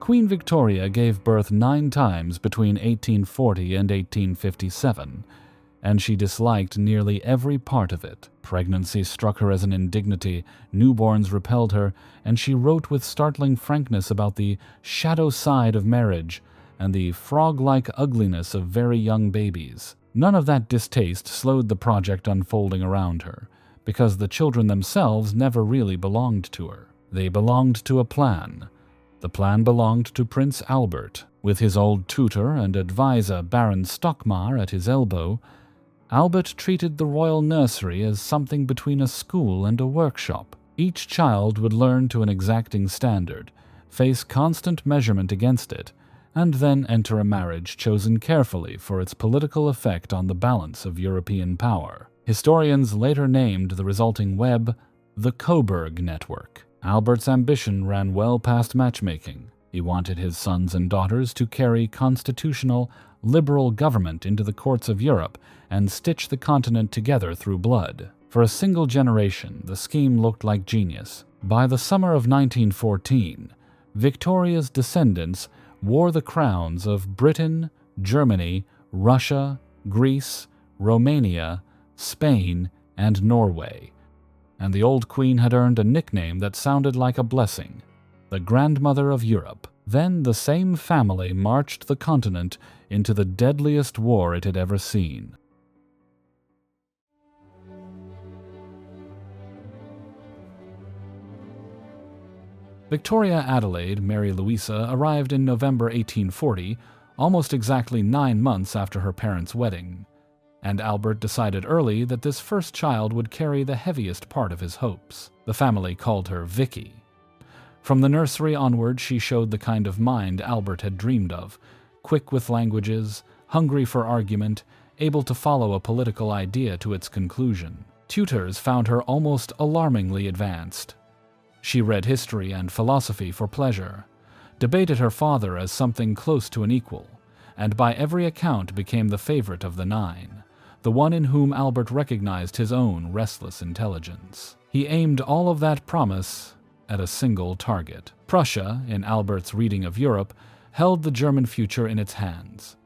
Queen Victoria gave birth 9 times between 1840 and 1857, and she disliked nearly every part of it. Pregnancy struck her as an indignity, newborns repelled her, and she wrote with startling frankness about the shadow side of marriage and the frog-like ugliness of very young babies. None of that distaste slowed the project unfolding around her, because the children themselves never really belonged to her. They belonged to a plan. The plan belonged to Prince Albert. With his old tutor and advisor Baron Stockmar at his elbow, Albert treated the royal nursery as something between a school and a workshop. Each child would learn to an exacting standard, face constant measurement against it, and then enter a marriage chosen carefully for its political effect on the balance of European power. Historians later named the resulting web the Coburg Network. Albert's ambition ran well past matchmaking. He wanted his sons and daughters to carry constitutional, liberal government into the courts of Europe and stitch the continent together through blood. For a single generation, the scheme looked like genius. By the summer of 1914, Victoria's descendants wore the crowns of Britain, Germany, Russia, Greece, Romania, Spain, and Norway, and the old queen had earned a nickname that sounded like a blessing, the Grandmother of Europe. Then the same family marched the continent into the deadliest war it had ever seen. Victoria Adelaide Mary Louisa arrived in November 1840, almost exactly 9 months after her parents' wedding, and Albert decided early that this first child would carry the heaviest part of his hopes. The family called her Vicky. From the nursery onward, she showed the kind of mind Albert had dreamed of, quick with languages, hungry for argument, able to follow a political idea to its conclusion. Tutors found her almost alarmingly advanced. She read history and philosophy for pleasure, debated her father as something close to an equal, and by every account became the favorite of the 9, the one in whom Albert recognized his own restless intelligence. He aimed all of that promise at a single target. Prussia, in Albert's reading of Europe, held the German future in its hands,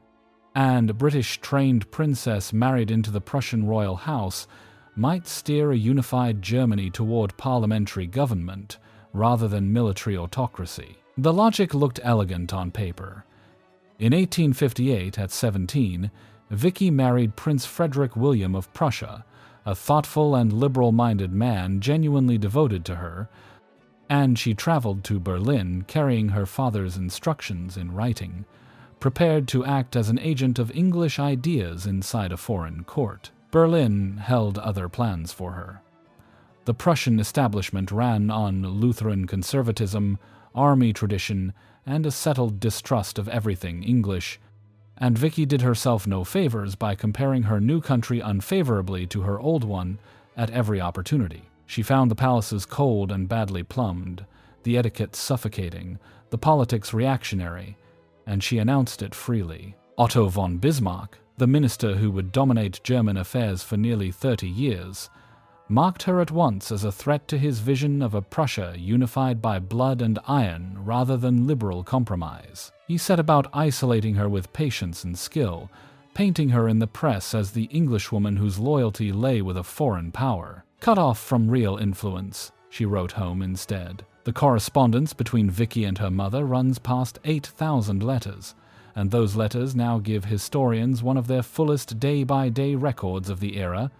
and a British-trained princess married into the Prussian royal house might steer a unified Germany toward parliamentary government rather than military autocracy. The logic looked elegant on paper. In 1858, at 17, Vicky married Prince Frederick William of Prussia, a thoughtful and liberal-minded man genuinely devoted to her, and she traveled to Berlin carrying her father's instructions in writing, prepared to act as an agent of English ideas inside a foreign court. Berlin held other plans for her. The Prussian establishment ran on Lutheran conservatism, army tradition, and a settled distrust of everything English, and Vicky did herself no favors by comparing her new country unfavorably to her old one at every opportunity. She found the palaces cold and badly plumbed, the etiquette suffocating, the politics reactionary, and she announced it freely. Otto von Bismarck, the minister who would dominate German affairs for nearly 30 years, marked her at once as a threat to his vision of a Prussia unified by blood and iron rather than liberal compromise. He set about isolating her with patience and skill, painting her in the press as the Englishwoman whose loyalty lay with a foreign power. Cut off from real influence, she wrote home instead. The correspondence between Vicky and her mother runs past 8,000 letters, and those letters now give historians one of their fullest day-by-day records of the era,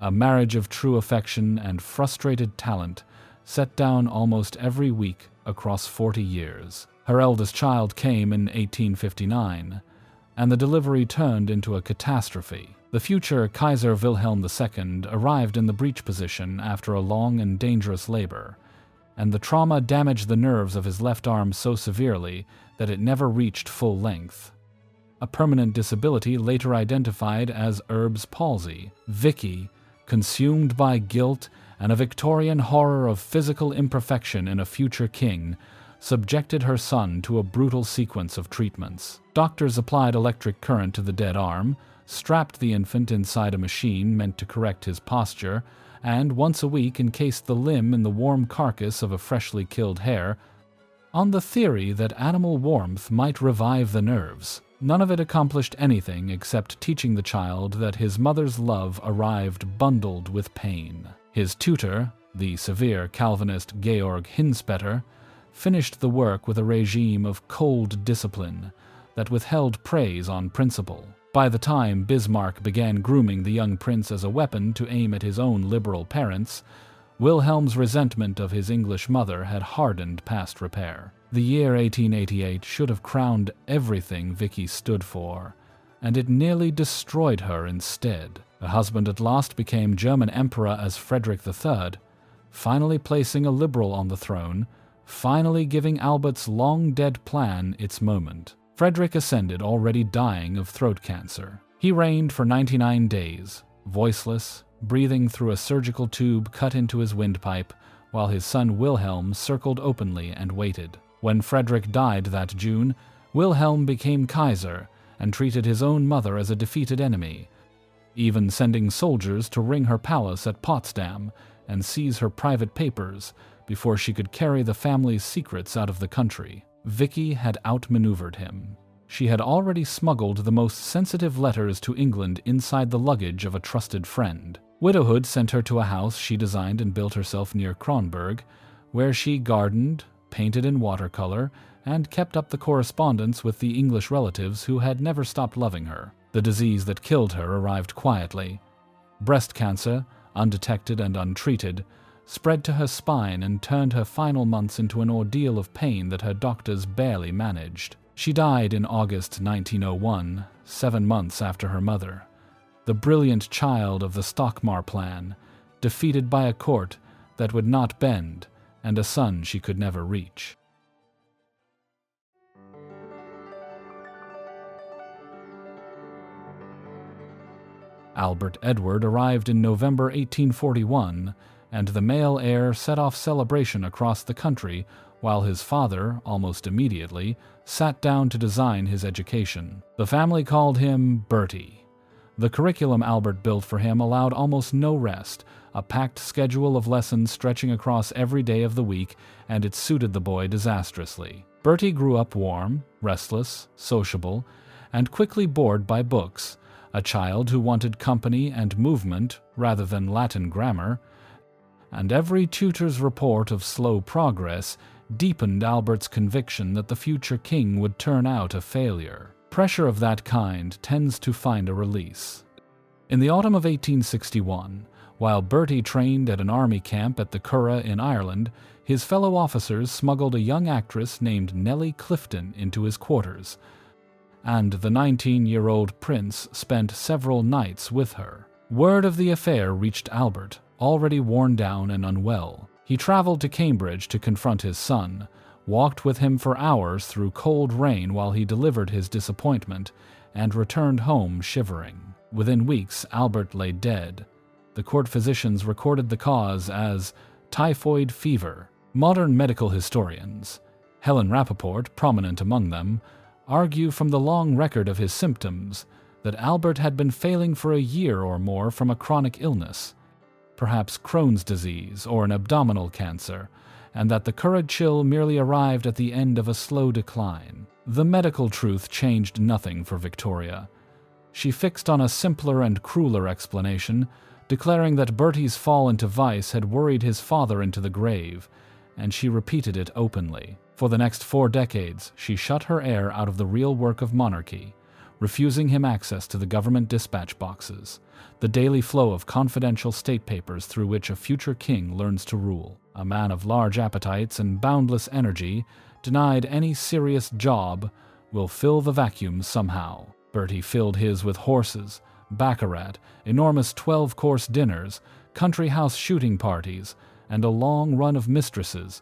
a marriage of true affection and frustrated talent set down almost every week across 40 years. Her eldest child came in 1859, and the delivery turned into a catastrophe. The future Kaiser Wilhelm II arrived in the breech position after a long and dangerous labor, and the trauma damaged the nerves of his left arm so severely that it never reached full length. A permanent disability later identified as Erb's palsy. Vicky, consumed by guilt and a Victorian horror of physical imperfection in a future king, subjected her son to a brutal sequence of treatments. Doctors applied electric current to the dead arm, strapped the infant inside a machine meant to correct his posture, and once a week encased the limb in the warm carcass of a freshly killed hare, on the theory that animal warmth might revive the nerves. None of it accomplished anything except teaching the child that his mother's love arrived bundled with pain. His tutor, the severe Calvinist Georg Hinspeter, finished the work with a regime of cold discipline that withheld praise on principle. By the time Bismarck began grooming the young prince as a weapon to aim at his own liberal parents, Wilhelm's resentment of his English mother had hardened past repair. The year 1888 should have crowned everything Vicky stood for, and it nearly destroyed her instead. Her husband at last became German emperor as Frederick III, finally placing a liberal on the throne, finally giving Albert's long-dead plan its moment. Frederick ascended, already dying of throat cancer. He reigned for 99 days, voiceless, breathing through a surgical tube cut into his windpipe, while his son Wilhelm circled openly and waited. When Frederick died that June, Wilhelm became Kaiser and treated his own mother as a defeated enemy, even sending soldiers to ring her palace at Potsdam and seize her private papers before she could carry the family's secrets out of the country. Vicky had outmaneuvered him. She had already smuggled the most sensitive letters to England inside the luggage of a trusted friend. Widowhood sent her to a house she designed and built herself near Kronberg, where she gardened, painted in watercolor, and kept up the correspondence with the English relatives who had never stopped loving her. The disease that killed her arrived quietly. Breast cancer, undetected and untreated, spread to her spine and turned her final months into an ordeal of pain that her doctors barely managed. She died in August 1901, 7 months after her mother, the brilliant child of the Stockmar plan, defeated by a court that would not bend and a son she could never reach. Albert Edward arrived in November 1841, and the male heir set off celebration across the country while his father, almost immediately, sat down to design his education. The family called him Bertie. The curriculum Albert built for him allowed almost no rest, a packed schedule of lessons stretching across every day of the week, and it suited the boy disastrously. Bertie grew up warm, restless, sociable, and quickly bored by books, a child who wanted company and movement rather than Latin grammar, and every tutor's report of slow progress deepened Albert's conviction that the future king would turn out a failure. Pressure of that kind tends to find a release. In the autumn of 1861, while Bertie trained at an army camp at the Curragh in Ireland, his fellow officers smuggled a young actress named Nellie Clifton into his quarters, and the 19-year-old prince spent several nights with her. Word of the affair reached Albert, already worn down and unwell. He traveled to Cambridge to confront his son, walked with him for hours through cold rain while he delivered his disappointment, and returned home shivering. Within weeks, Albert lay dead. The court physicians recorded the cause as typhoid fever. Modern medical historians, Helen Rappaport, prominent among them, argue from the long record of his symptoms that Albert had been failing for a year or more from a chronic illness, perhaps Crohn's disease or an abdominal cancer, and that the Curragh chill merely arrived at the end of a slow decline. The medical truth changed nothing for Victoria. She fixed on a simpler and crueler explanation, declaring that Bertie's fall into vice had worried his father into the grave, and she repeated it openly. For the next 4 decades, she shut her heir out of the real work of monarchy, refusing him access to the government dispatch boxes, the daily flow of confidential state papers through which a future king learns to rule. A man of large appetites and boundless energy, denied any serious job, will fill the vacuum somehow. Bertie filled his with horses, baccarat, enormous 12-course dinners, country house shooting parties, and a long run of mistresses,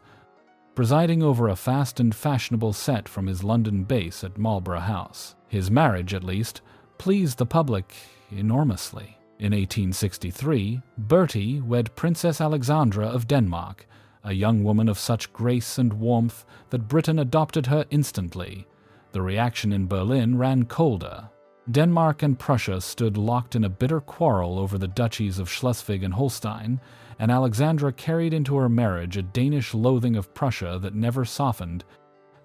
presiding over a fast and fashionable set from his London base at Marlborough House. His marriage, at least, pleased the public enormously. In 1863, Bertie wed Princess Alexandra of Denmark, a young woman of such grace and warmth that Britain adopted her instantly. The reaction in Berlin ran colder. Denmark and Prussia stood locked in a bitter quarrel over the duchies of Schleswig and Holstein, and Alexandra carried into her marriage a Danish loathing of Prussia that never softened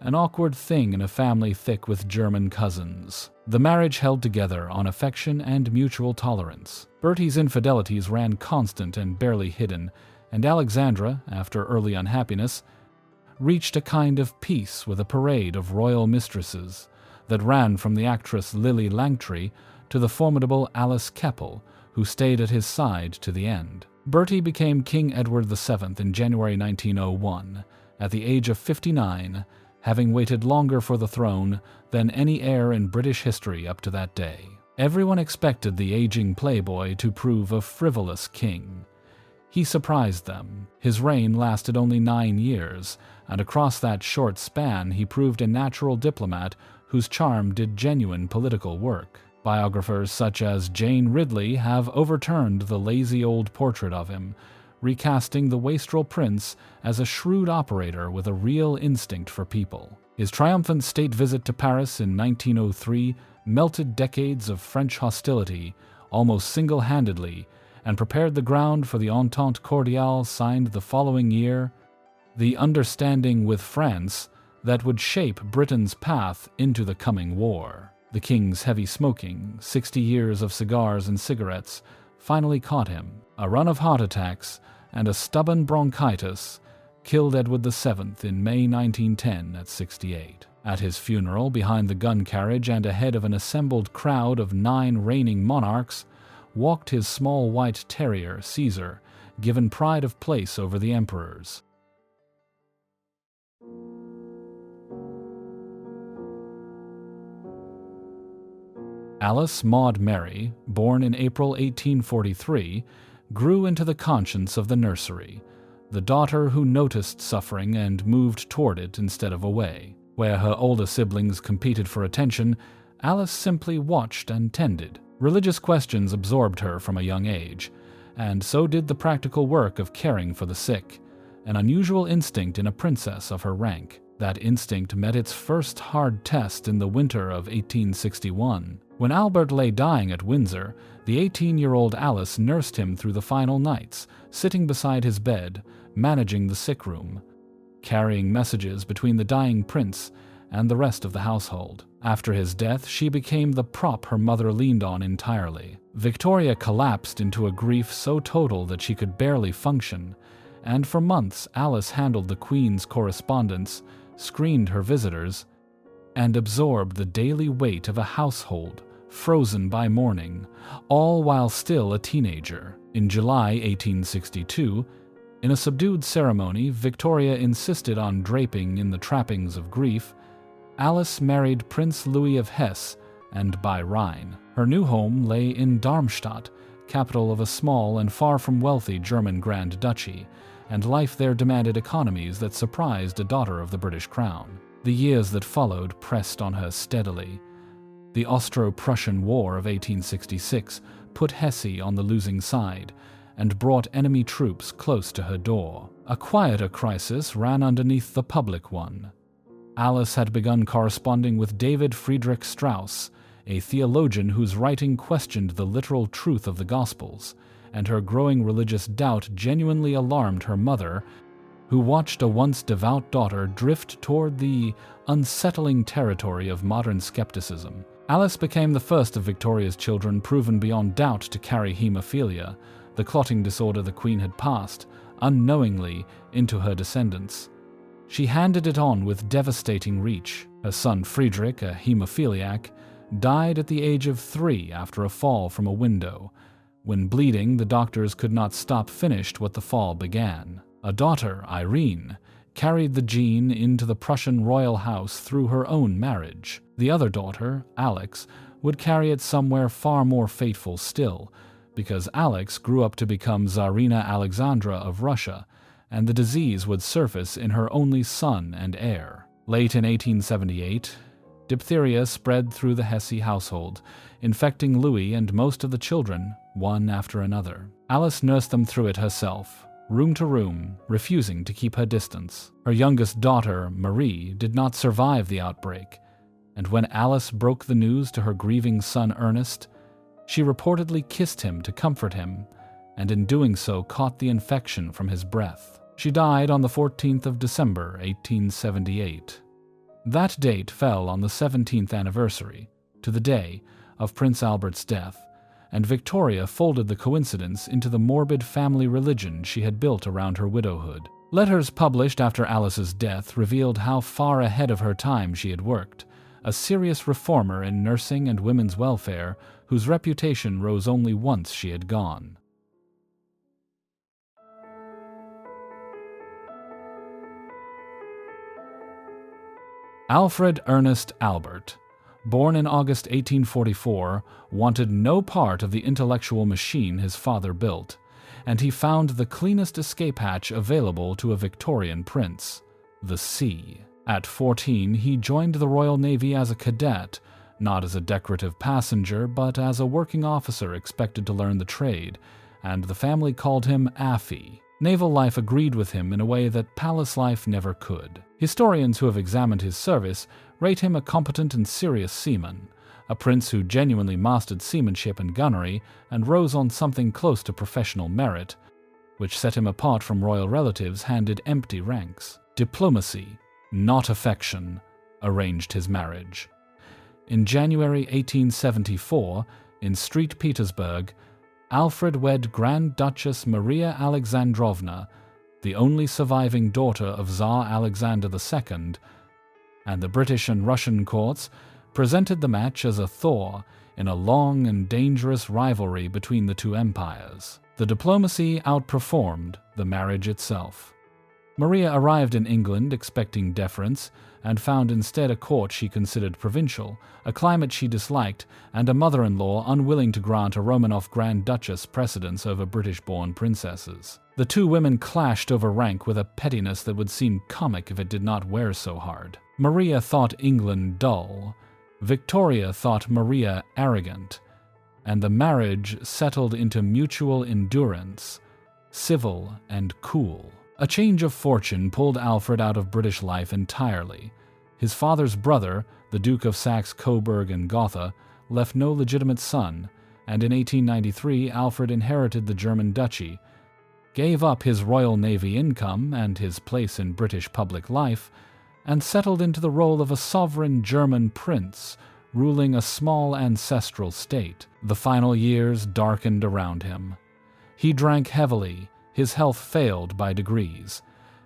an awkward thing in a family thick with German cousins. The marriage held together on affection and mutual tolerance. Bertie's infidelities ran constant and barely hidden, and Alexandra, after early unhappiness, reached a kind of peace with a parade of royal mistresses that ran from the actress Lily Langtry to the formidable Alice Keppel, who stayed at his side to the end. Bertie became King Edward VII in January 1901, at the age of 59, having waited longer for the throne than any heir in British history up to that day. Everyone expected the aging playboy to prove a frivolous king. He surprised them. His reign lasted only 9 years, and across that short span he proved a natural diplomat whose charm did genuine political work. Biographers such as Jane Ridley have overturned the lazy old portrait of him, recasting the wastrel prince as a shrewd operator with a real instinct for people. His triumphant state visit to Paris in 1903 melted decades of French hostility almost single-handedly and prepared the ground for the Entente Cordiale signed the following year, the understanding with France that would shape Britain's path into the coming war. The king's heavy smoking, 60 years of cigars and cigarettes, finally caught him. A run of heart attacks and a stubborn bronchitis killed Edward VII in May 1910 at 68. At his funeral, behind the gun carriage and ahead of an assembled crowd of 9 reigning monarchs, walked his small white terrier, Caesar, given pride of place over the emperors. Alice Maud Mary, born in April 1843, grew into the conscience of the nursery, the daughter who noticed suffering and moved toward it instead of away. Where her older siblings competed for attention, Alice simply watched and tended. Religious questions absorbed her from a young age, and so did the practical work of caring for the sick, an unusual instinct in a princess of her rank. That instinct met its first hard test in the winter of 1861. When Albert lay dying at Windsor, the 18-year-old Alice nursed him through the final nights, sitting beside his bed, managing the sick room, carrying messages between the dying prince and the rest of the household. After his death, she became the prop her mother leaned on entirely. Victoria collapsed into a grief so total that she could barely function, and for months Alice handled the Queen's correspondence, screened her visitors, and absorbed the daily weight of a household frozen by mourning, all while still a teenager. In July 1862, in a subdued ceremony Victoria insisted on draping in the trappings of grief, Alice married Prince Louis of Hesse and by Rhine. Her new home lay in Darmstadt, capital of a small and far from wealthy German Grand Duchy, and life there demanded economies that surprised a daughter of the British Crown. The years that followed pressed on her steadily. The Austro-Prussian War of 1866 put Hesse on the losing side and brought enemy troops close to her door. A quieter crisis ran underneath the public one. Alice had begun corresponding with David Friedrich Strauss, a theologian whose writing questioned the literal truth of the Gospels, and her growing religious doubt genuinely alarmed her mother, who watched a once devout daughter drift toward the unsettling territory of modern skepticism. Alice became the first of Victoria's children proven beyond doubt to carry hemophilia, the clotting disorder the Queen had passed, unknowingly, into her descendants. She handed it on with devastating reach. Her son Friedrich, a hemophiliac, died at the age of 3 after a fall from a window. When bleeding, the doctors could not stop finished what the fall began. A daughter, Irene, carried the gene into the Prussian royal house through her own marriage. The other daughter, Alex, would carry it somewhere far more fateful still, because Alex grew up to become Tsarina Alexandra of Russia, and the disease would surface in her only son and heir. Late in 1878, diphtheria spread through the Hesse household, infecting Louis and most of the children, one after another. Alice nursed them through it herself, room to room, refusing to keep her distance. Her youngest daughter, Marie, did not survive the outbreak, and when Alice broke the news to her grieving son Ernest, she reportedly kissed him to comfort him, and in doing so caught the infection from his breath. She died on the 14th of December, 1878. That date fell on the 17th anniversary, to the day, of Prince Albert's death, and Victoria folded the coincidence into the morbid family religion she had built around her widowhood. Letters published after Alice's death revealed how far ahead of her time she had worked, a serious reformer in nursing and women's welfare whose reputation rose only once she had gone. Alfred Ernest Albert, born in August 1844, wanted no part of the intellectual machine his father built, and he found the cleanest escape hatch available to a Victorian prince, the sea. At 14, he joined the Royal Navy as a cadet, not as a decorative passenger, but as a working officer expected to learn the trade, and the family called him Affy. Naval life agreed with him in a way that palace life never could. Historians who have examined his service rate him a competent and serious seaman, a prince who genuinely mastered seamanship and gunnery and rose on something close to professional merit, which set him apart from royal relatives handed empty ranks. Diplomacy, not affection, arranged his marriage. In January 1874, in St. Petersburg, Alfred wed Grand Duchess Maria Alexandrovna, the only surviving daughter of Tsar Alexander II, and the British and Russian courts presented the match as a thaw in a long and dangerous rivalry between the two empires. The diplomacy outperformed the marriage itself. Maria arrived in England expecting deference, and found instead a court she considered provincial, a climate she disliked, and a mother-in-law unwilling to grant a Romanov Grand Duchess precedence over British-born princesses. The two women clashed over rank with a pettiness that would seem comic if it did not wear so hard. Maria thought England dull, Victoria thought Maria arrogant, and the marriage settled into mutual endurance, civil and cool. A change of fortune pulled Alfred out of British life entirely. His father's brother, the Duke of Saxe-Coburg and Gotha, left no legitimate son, and in 1893 Alfred inherited the German duchy, gave up his Royal Navy income and his place in British public life, and settled into the role of a sovereign German prince, ruling a small ancestral state. The final years darkened around him. He drank heavily, his health failed by degrees,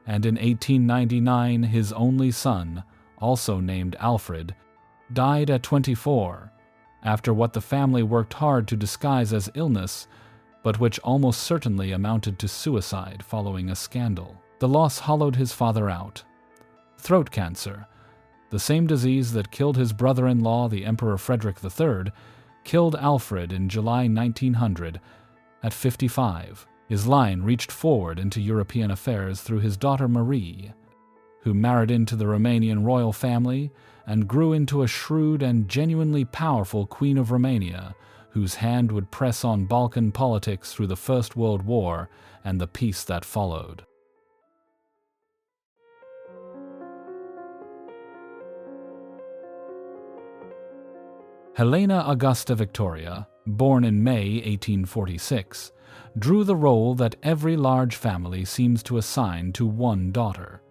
and in 1899 his only son, also named Alfred, died at 24, after what the family worked hard to disguise as illness, but which almost certainly amounted to suicide following a scandal. The loss hollowed his father out. Throat cancer, the same disease that killed his brother-in-law, the Emperor Frederick III, killed Alfred in July 1900 at 55. His line reached forward into European affairs through his daughter Marie, who married into the Romanian royal family and grew into a shrewd and genuinely powerful Queen of Romania, whose hand would press on Balkan politics through the First World War and the peace that followed. Helena Augusta Victoria, born in May 1846, drew the role that every large family seems to assign to one daughter,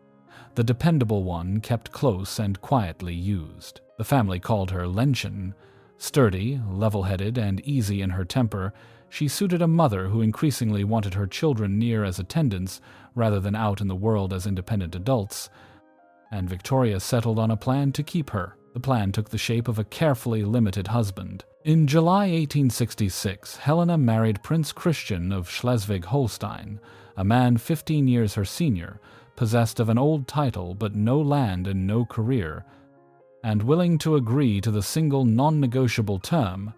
the dependable one kept close and quietly used. The family called her Lenchen. Sturdy, level-headed, and easy in her temper, she suited a mother who increasingly wanted her children near as attendants rather than out in the world as independent adults, and Victoria settled on a plan to keep her. The plan took the shape of a carefully limited husband. In July 1866, Helena married Prince Christian of Schleswig-Holstein, a man 15 years her senior, possessed of an old title but no land and no career, and willing to agree to the single non-negotiable term,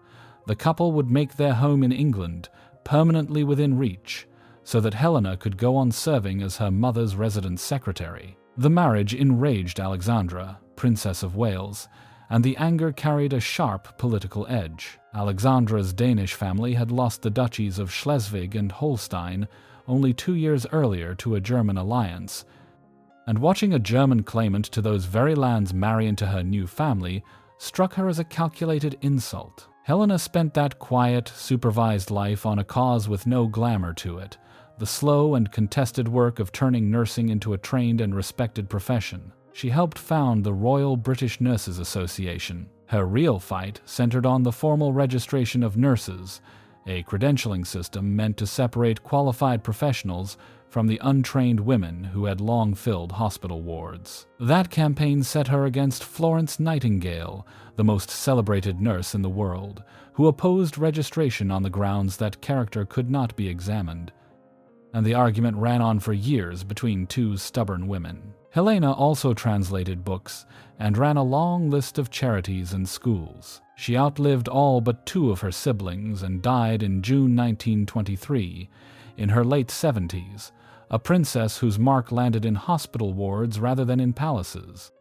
the couple would make their home in England, permanently within reach, so that Helena could go on serving as her mother's resident secretary. The marriage enraged Alexandra, Princess of Wales, and the anger carried a sharp political edge. Alexandra's Danish family had lost the duchies of Schleswig and Holstein only 2 years earlier to a German alliance, and watching a German claimant to those very lands marry into her new family struck her as a calculated insult. Helena spent that quiet, supervised life on a cause with no glamour to it, the slow and contested work of turning nursing into a trained and respected profession. She helped found the Royal British Nurses Association. Her real fight centered on the formal registration of nurses, a credentialing system meant to separate qualified professionals from the untrained women who had long filled hospital wards. That campaign set her against Florence Nightingale, the most celebrated nurse in the world, who opposed registration on the grounds that character could not be examined. And the argument ran on for years between two stubborn women. Helena also translated books and ran a long list of charities and schools. She outlived all but two of her siblings and died in June 1923, in her late 70s, a princess whose mark landed in hospital wards rather than in palaces.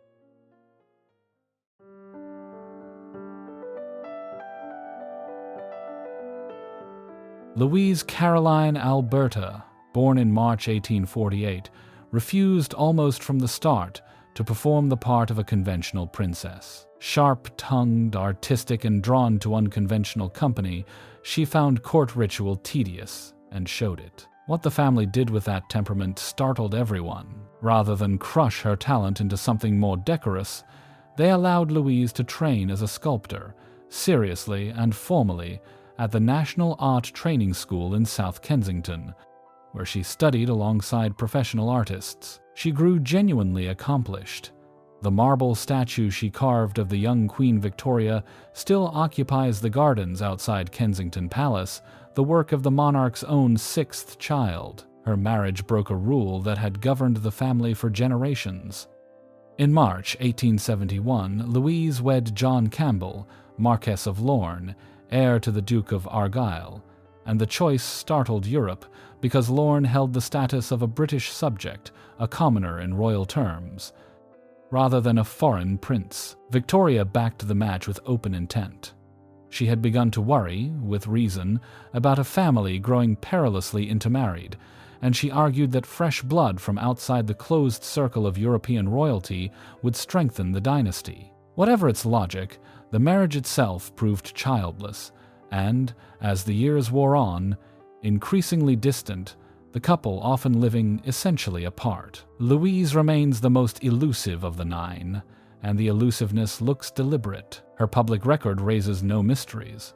Louise Caroline Alberta, born in March 1848, refused almost from the start to perform the part of a conventional princess. Sharp-tongued, artistic, and drawn to unconventional company, she found court ritual tedious and showed it. What the family did with that temperament startled everyone. Rather than crush her talent into something more decorous, they allowed Louise to train as a sculptor, seriously and formally, at the National Art Training School in South Kensington, where she studied alongside professional artists. She grew genuinely accomplished. The marble statue she carved of the young Queen Victoria still occupies the gardens outside Kensington Palace, the work of the monarch's own sixth child. Her marriage broke a rule that had governed the family for generations. In March 1871, Louise wed John Campbell, Marquess of Lorne, heir to the Duke of Argyll, and the choice startled Europe because Lorne held the status of a British subject, a commoner in royal terms, rather than a foreign prince. Victoria backed the match with open intent. She had begun to worry, with reason, about a family growing perilously intermarried, and she argued that fresh blood from outside the closed circle of European royalty would strengthen the dynasty. Whatever its logic, the marriage itself proved childless, and, as the years wore on, increasingly distant, the couple often living essentially apart. Louise remains the most elusive of the nine, and the elusiveness looks deliberate. Her public record raises no mysteries.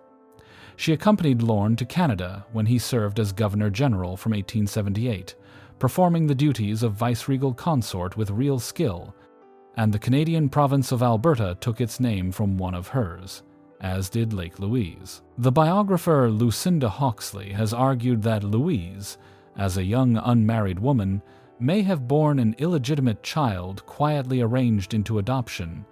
She accompanied Lorne to Canada when he served as Governor-General from 1878, performing the duties of viceregal consort with real skill, and the Canadian province of Alberta took its name from one of hers, as did Lake Louise. The biographer Lucinda Hawksley has argued that Louise, as a young unmarried woman, may have borne an illegitimate child quietly arranged into adoption,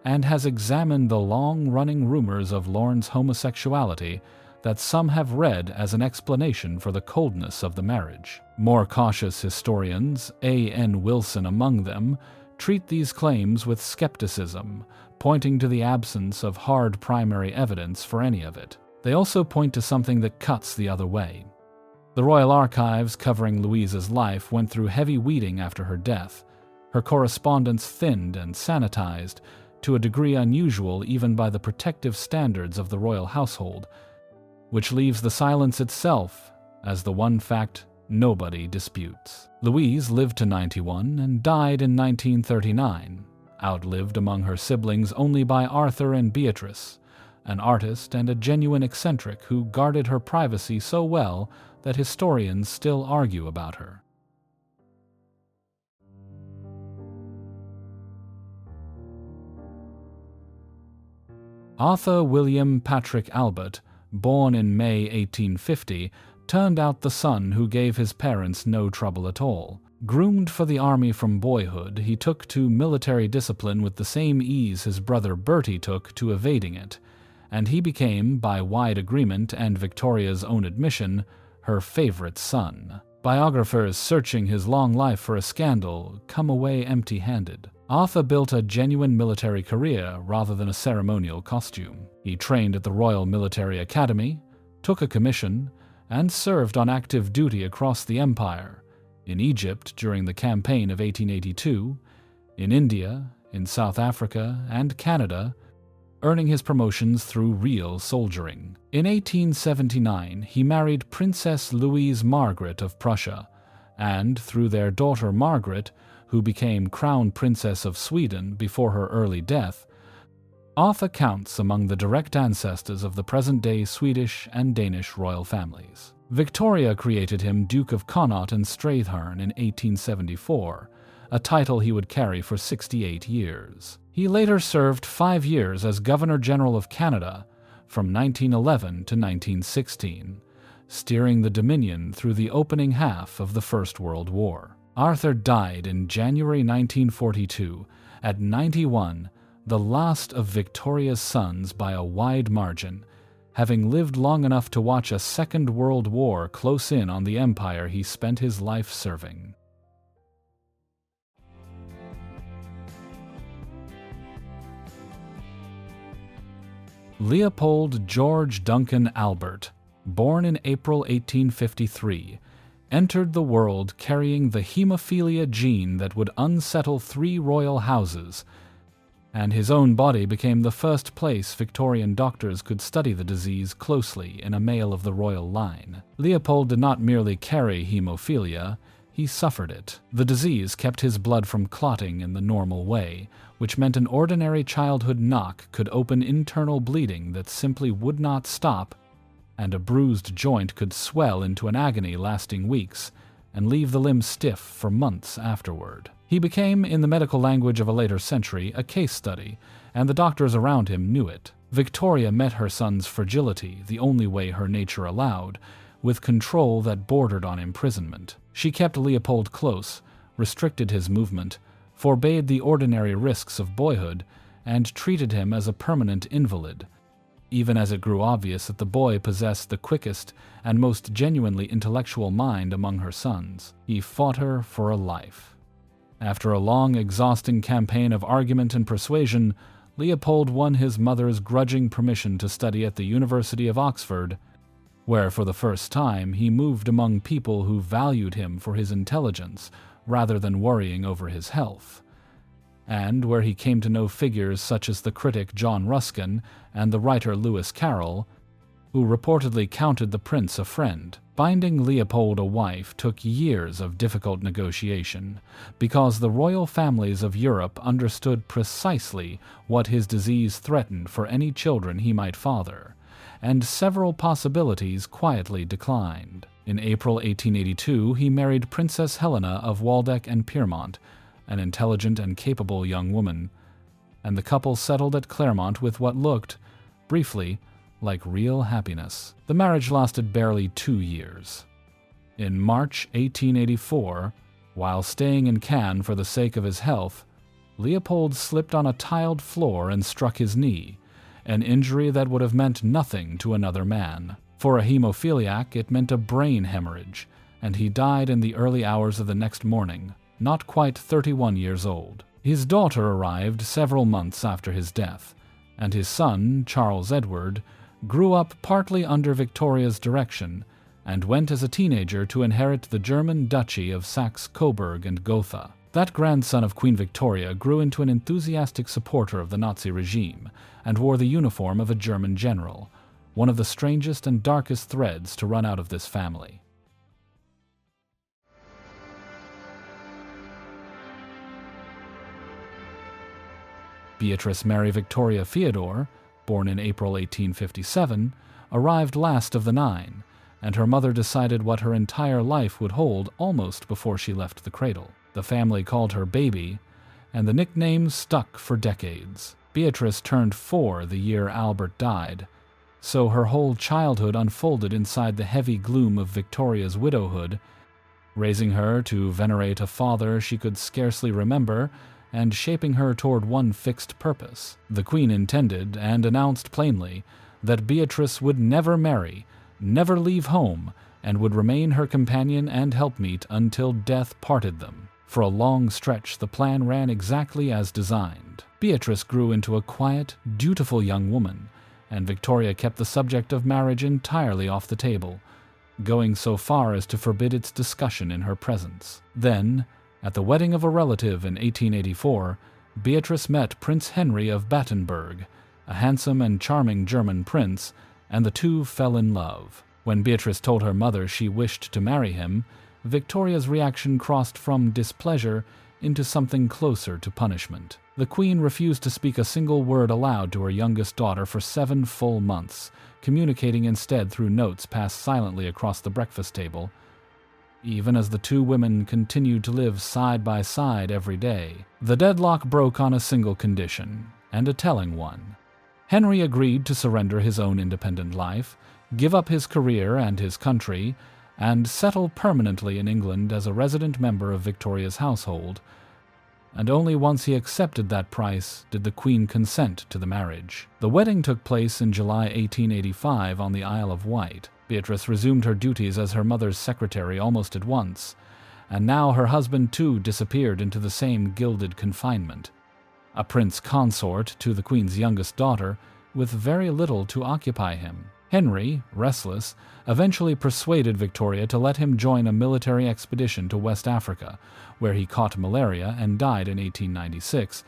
and has examined the long-running rumors of Lorne's homosexuality that some have read as an explanation for the coldness of the marriage. More cautious historians, A.N. Wilson among them, treat these claims with skepticism, pointing to the absence of hard primary evidence for any of it. They also point to something that cuts the other way. The Royal Archives covering Louise's life went through heavy weeding after her death, her correspondence thinned and sanitized to a degree unusual even by the protective standards of the royal household, which leaves the silence itself as the one fact nobody disputes. Louise lived to 91 and died in 1939, outlived among her siblings only by Arthur and Beatrice, an artist and a genuine eccentric who guarded her privacy so well that historians still argue about her. Arthur William Patrick Albert, born in May 1850, turned out the son who gave his parents no trouble at all. Groomed for the army from boyhood, he took to military discipline with the same ease his brother Bertie took to evading it, and he became, by wide agreement and Victoria's own admission, her favorite son. Biographers searching his long life for a scandal come away empty-handed. Arthur built a genuine military career rather than a ceremonial costume. He trained at the Royal Military Academy, took a commission, and served on active duty across the empire, in Egypt during the campaign of 1882, in India, in South Africa, and Canada, earning his promotions through real soldiering. In 1879, he married Princess Louise Margaret of Prussia, and, through their daughter Margaret, who became Crown Princess of Sweden before her early death, Arthur counts among the direct ancestors of the present-day Swedish and Danish royal families. Victoria created him Duke of Connaught and Strathearn in 1874, a title he would carry for 68 years. He later served 5 years as Governor-General of Canada from 1911 to 1916, steering the Dominion through the opening half of the First World War. Arthur died in January 1942 at 91, the last of Victoria's sons by a wide margin, having lived long enough to watch a Second World War close in on the empire he spent his life serving. Leopold George Duncan Albert, born in April 1853, entered the world carrying the hemophilia gene that would unsettle 3 royal houses, and his own body became the first place Victorian doctors could study the disease closely in a male of the royal line. Leopold did not merely carry hemophilia, he suffered it. The disease kept his blood from clotting in the normal way, which meant an ordinary childhood knock could open internal bleeding that simply would not stop, and a bruised joint could swell into an agony lasting weeks and leave the limb stiff for months afterward. He became, in the medical language of a later century, a case study, and the doctors around him knew it. Victoria met her son's fragility, the only way her nature allowed, with control that bordered on imprisonment. She kept Leopold close, restricted his movement, forbade the ordinary risks of boyhood, and treated him as a permanent invalid, even as it grew obvious that the boy possessed the quickest and most genuinely intellectual mind among her sons. He fought her for a life. After a long, exhausting campaign of argument and persuasion, Leopold won his mother's grudging permission to study at the University of Oxford, where for the first time he moved among people who valued him for his intelligence rather than worrying over his health, and where he came to know figures such as the critic John Ruskin and the writer Lewis Carroll, who reportedly counted the prince a friend. Finding Leopold a wife took years of difficult negotiation, because the royal families of Europe understood precisely what his disease threatened for any children he might father, and several possibilities quietly declined. In April 1882, he married Princess Helena of Waldeck and Pyrmont, an intelligent and capable young woman, and the couple settled at Claremont with what looked, briefly, like real happiness. The marriage lasted barely 2 years. In March 1884, while staying in Cannes for the sake of his health, Leopold slipped on a tiled floor and struck his knee, an injury that would have meant nothing to another man. For a hemophiliac, it meant a brain hemorrhage, and he died in the early hours of the next morning, not quite 31 years old. His daughter arrived several months after his death, and his son, Charles Edward, grew up partly under Victoria's direction and went as a teenager to inherit the German duchy of Saxe-Coburg and Gotha. That grandson of Queen Victoria grew into an enthusiastic supporter of the Nazi regime and wore the uniform of a German general, one of the strangest and darkest threads to run out of this family. Beatrice Mary Victoria Theodore, born in April 1857, arrived last of the 9, and her mother decided what her entire life would hold almost before she left the cradle. The family called her Baby, and the nickname stuck for decades. Beatrice turned 4 the year Albert died, so her whole childhood unfolded inside the heavy gloom of Victoria's widowhood, raising her to venerate a father she could scarcely remember and shaping her toward one fixed purpose. The Queen intended, and announced plainly, that Beatrice would never marry, never leave home, and would remain her companion and helpmeet until death parted them. For a long stretch, the plan ran exactly as designed. Beatrice grew into a quiet, dutiful young woman, and Victoria kept the subject of marriage entirely off the table, going so far as to forbid its discussion in her presence. Then, at the wedding of a relative in 1884, Beatrice met Prince Henry of Battenberg, a handsome and charming German prince, and the two fell in love. When Beatrice told her mother she wished to marry him, Victoria's reaction crossed from displeasure into something closer to punishment. The queen refused to speak a single word aloud to her youngest daughter for 7 full months, communicating instead through notes passed silently across the breakfast table, even as the two women continued to live side by side every day. The deadlock broke on a single condition, and a telling one. Henry agreed to surrender his own independent life, give up his career and his country, and settle permanently in England as a resident member of Victoria's household, and only once he accepted that price did the Queen consent to the marriage. The wedding took place in July 1885 on the Isle of Wight. Beatrice resumed her duties as her mother's secretary almost at once, and now her husband too disappeared into the same gilded confinement, a prince consort to the Queen's youngest daughter, with very little to occupy him. Henry, restless, eventually persuaded Victoria to let him join a military expedition to West Africa, where he caught malaria and died in 1896,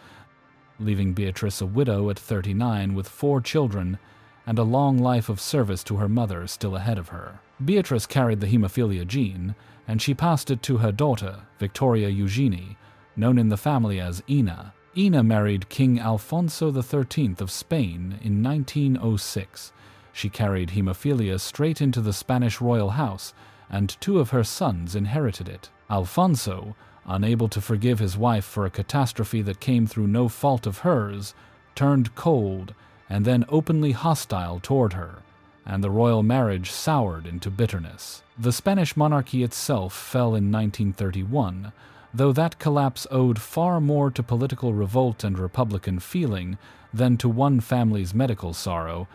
leaving Beatrice a widow at 39 with 4 children and a long life of service to her mother still ahead of her. Beatrice carried the hemophilia gene, and she passed it to her daughter, Victoria Eugenie, known in the family as Ina. Ina married King Alfonso XIII of Spain in 1906. She carried hemophilia straight into the Spanish royal house, and 2 of her sons inherited it. Alfonso, unable to forgive his wife for a catastrophe that came through no fault of hers, turned cold and then openly hostile toward her, and the royal marriage soured into bitterness. The Spanish monarchy itself fell in 1931, though that collapse owed far more to political revolt and republican feeling than to one family's medical sorrow,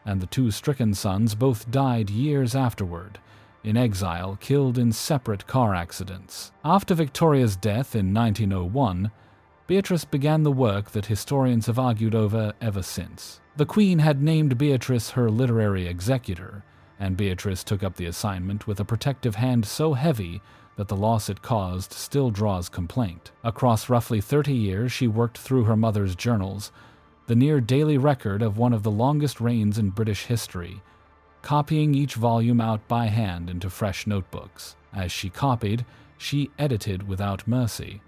and the 2 stricken sons both died years afterward, in exile, killed in separate car accidents. After Victoria's death in 1901, Beatrice began the work that historians have argued over ever since. The Queen had named Beatrice her literary executor, and Beatrice took up the assignment with a protective hand so heavy that the loss it caused still draws complaint. Across roughly 30 years, she worked through her mother's journals, the near-daily record of one of the longest reigns in British history, copying each volume out by hand into fresh notebooks. As she copied, she edited without mercy.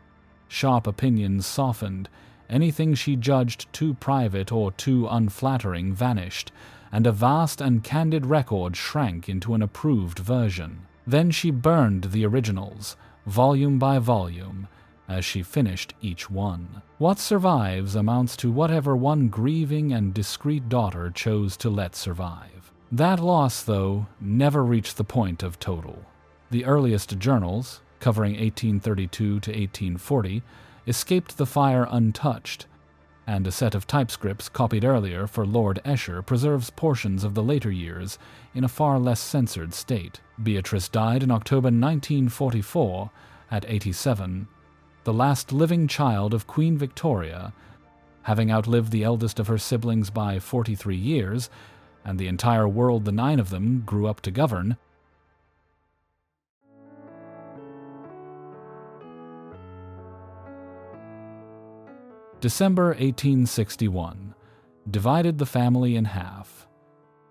Sharp opinions softened, anything she judged too private or too unflattering vanished, and a vast and candid record shrank into an approved version. Then she burned the originals, volume by volume, as she finished each one. What survives amounts to whatever one grieving and discreet daughter chose to let survive. That loss, though, never reached the point of total. The earliest journals, covering 1832 to 1840, escaped the fire untouched, and a set of typescripts copied earlier for Lord Esher preserves portions of the later years in a far less censored state. Beatrice died in October 1944 at 87, the last living child of Queen Victoria, having outlived the eldest of her siblings by 43 years, and the entire world the 9 of them grew up to govern. December 1861 divided the family in half.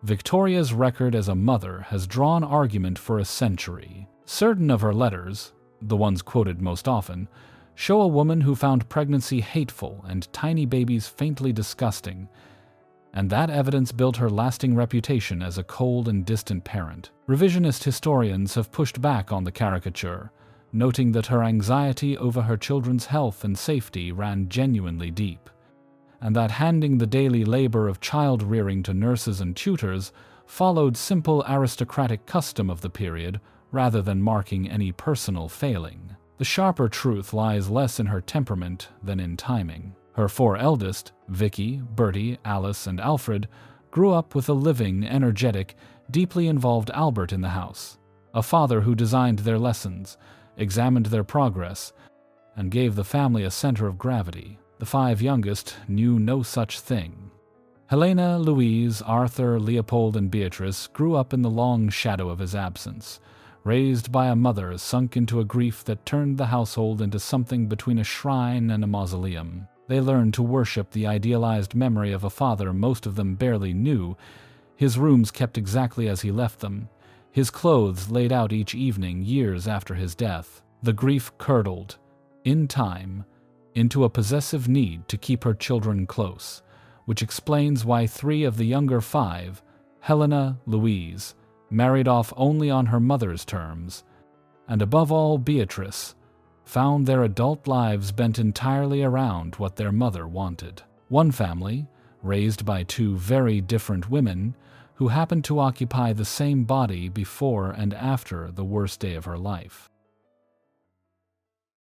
Victoria's record as a mother has drawn argument for a century. Certain of her letters, the ones quoted most often, show a woman who found pregnancy hateful and tiny babies faintly disgusting, and that evidence built her lasting reputation as a cold and distant parent. Revisionist historians have pushed back on the caricature, noting that her anxiety over her children's health and safety ran genuinely deep, and that handing the daily labor of child-rearing to nurses and tutors followed simple aristocratic custom of the period rather than marking any personal failing. The sharper truth lies less in her temperament than in timing. Her 4 eldest, Vicky, Bertie, Alice, and Alfred, grew up with a living, energetic, deeply involved Albert in the house, a father who designed their lessons, examined their progress, and gave the family a center of gravity. The 5 youngest knew no such thing. Helena, Louise, Arthur, Leopold, and Beatrice grew up in the long shadow of his absence, raised by a mother sunk into a grief that turned the household into something between a shrine and a mausoleum. They learned to worship the idealized memory of a father most of them barely knew, his rooms kept exactly as he left them, his clothes laid out each evening years after his death. The grief curdled, in time, into a possessive need to keep her children close, which explains why 3 of the younger 5, Helena, Louise, married off only on her mother's terms, and above all Beatrice, found their adult lives bent entirely around what their mother wanted. One family, raised by 2 very different women, who happened to occupy the same body before and after the worst day of her life.